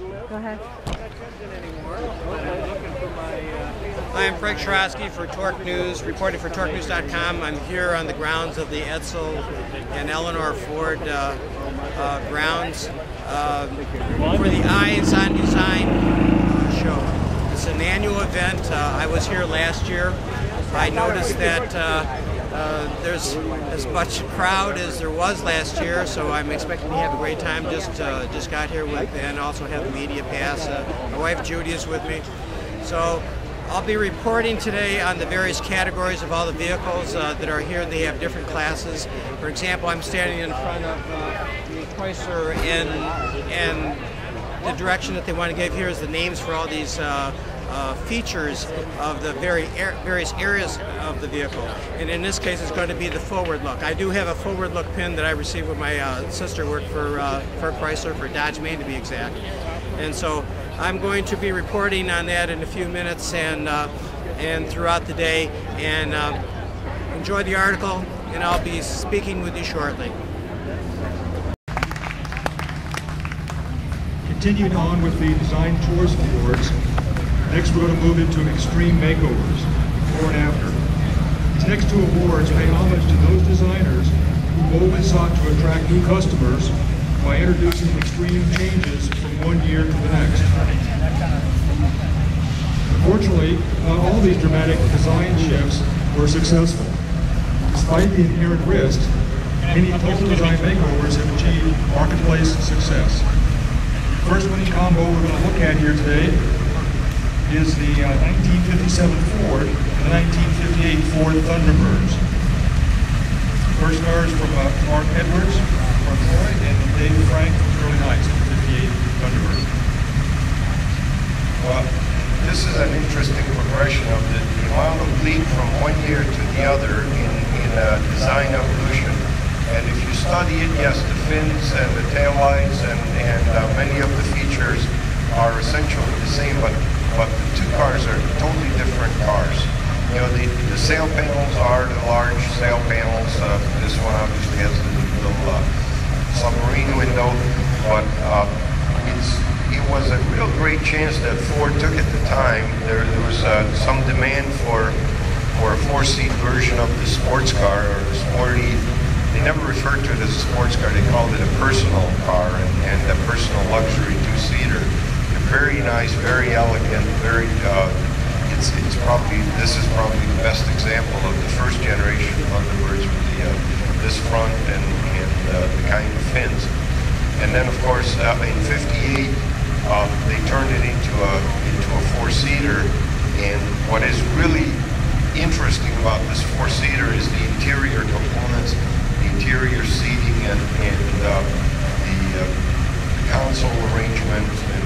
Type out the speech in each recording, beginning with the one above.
Go ahead. Hi, I'm Frank Shrosky for TorqueNews, reporting for TorqueNews.com. I'm here on the grounds of the Edsel and Eleanor Ford grounds for the EyesOn Design show. It's an annual event. I was here last year. I noticed that there's as much crowd as there was last year, so I'm expecting to have a great time. Just got here with, and also have the media pass. My wife Judy is with me. So I'll be reporting today on the various categories of all the vehicles that are here. They have different classes. For example, I'm standing in front of the Chrysler, and the direction that they want to give here is the names for all these features of the various areas of the vehicle. And in this case, it's going to be the forward look. I do have a forward look pin that I received when my sister worked for Chrysler, for Dodge Main to be exact. And so I'm going to be reporting on that in a few minutes and throughout the day. And enjoy the article, and I'll be speaking with you shortly. Continuing on with the Design Choice Awards, next we're going to move into extreme makeovers, before and after. These next two awards pay homage to those designers who boldly sought to attract new customers by introducing extreme changes from one year to the next. Unfortunately, not all these dramatic design shifts were successful. Despite the inherent risks, many total design makeovers have achieved marketplace success. The first winning combo we're going to look at here today is the 1957 Ford and the 1958 Ford Thunderbirds. First car is from Mark Edwards from Troy and Dave Frank from Sterling Heights, the 58 Thunderbird. Well, this is an interesting progression of the amount of leap from one year to the other in design evolution. And if you study it, yes, the fins and the taillights and many of the features are essentially the same, but the two cars are totally different cars. You know, the sail panels are the large sail panels. This one obviously has the little submarine window, but it was a real great chance that Ford took at the time. There was some demand for a four-seat version of the sports car, or the sporty. They never referred to it as a sports car. They called it a personal car and a personal luxury two-seater. Very nice, very elegant, very. This is probably the best example of the first generation Thunderbirds with this front and the kind of fins. And then, of course, in '58, they turned it into a four-seater. And what is really interesting about this four-seater is the interior components, the interior seating, and the console arrangement, and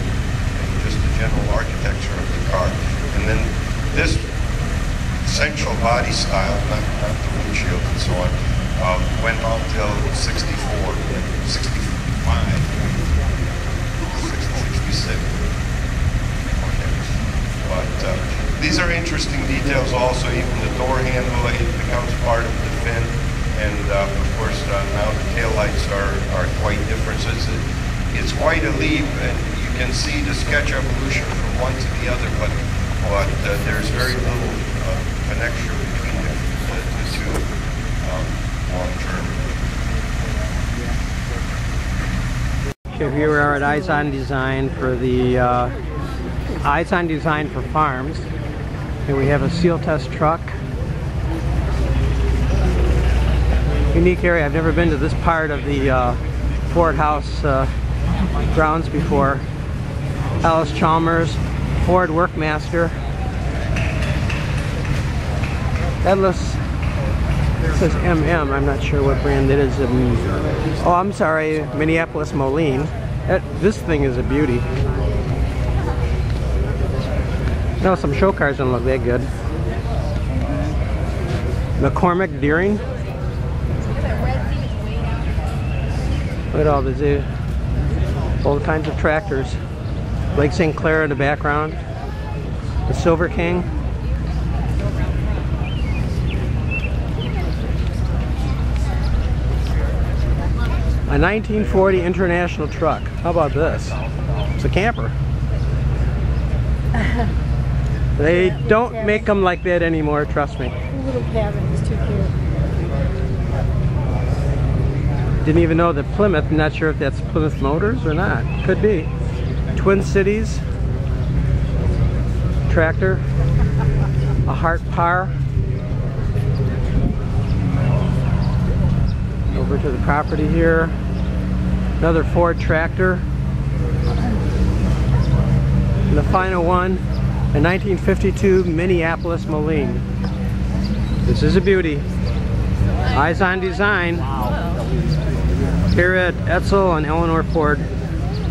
just the general architecture of the car. And then this central body style, not the windshield and so on, went on till 64, 65, 66. But these are interesting details also. Even the door handle, it becomes part of the fin. And of course, now the taillights are quite different. So it's quite a leap, and you can see the sketch evolution from one to the other, but there's very little connection between the two long term. So here we are at EyesOn Design for the EyesOn Design for Farms. Here we have a seal test truck. Unique area. I've never been to this part of the Ford House grounds before. Alice Chalmers, Ford Workmaster. Headless, it says MM, I'm not sure what brand it is. Oh, I'm sorry, Minneapolis Moline. This thing is a beauty. No, some show cars don't look that good. McCormick Deering. Look at all kinds of tractors. Lake St. Clair in the background. The Silver King. A 1940 International truck. How about this? It's a camper. They don't make them like that anymore, trust me. The little cabin is too cute. Didn't even know that Plymouth, not sure if that's Plymouth Motors or not. Could be. Twin Cities. Tractor. A Hart Par. Over to the property here. Another Ford tractor. And the final one, a 1952 Minneapolis Moline. This is a beauty. EyesOn Design here at Edsel and Eleanor Ford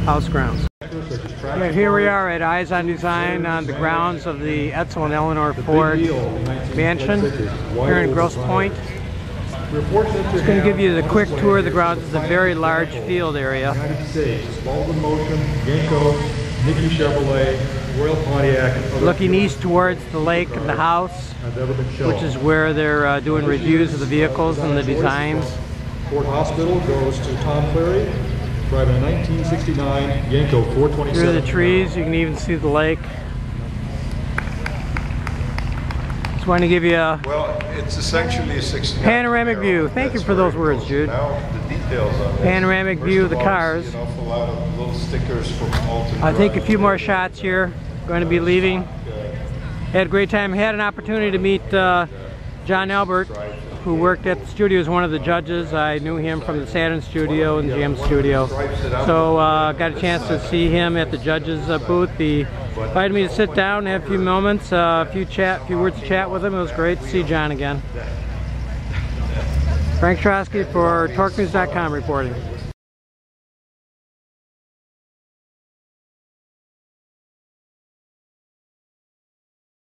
house grounds. Yeah, here we are at EyesOn Design on the grounds of the Edsel and Eleanor Ford mansion here in Grosse Pointe. Just going to give you the quick tour of the grounds. It's a very large field area. Looking east towards the lake and the house, which is where they're doing reviews of the vehicles and the designs. Ford Hospital goes to Tom Clary, driving a 1969 Yenko 427. Through the trees, you can even see the lake. Just want to give you a it's essentially a 69 panoramic view. Thank you for those words, Jude. Now the details of it. Panoramic view of the cars. An awful lot of little stickers from Alton I think a Drive. few more shots here. Going to be leaving. Had a great time. Had an opportunity to meet John Albert, who worked at the studio as one of the judges. I knew him from the Saturn studio and GM studio. So got a chance to see him at the judges booth. He invited me to sit down and have a few moments, a few words to chat with him. It was great to see John again. Frank Trosky for TorqueNews.com reporting.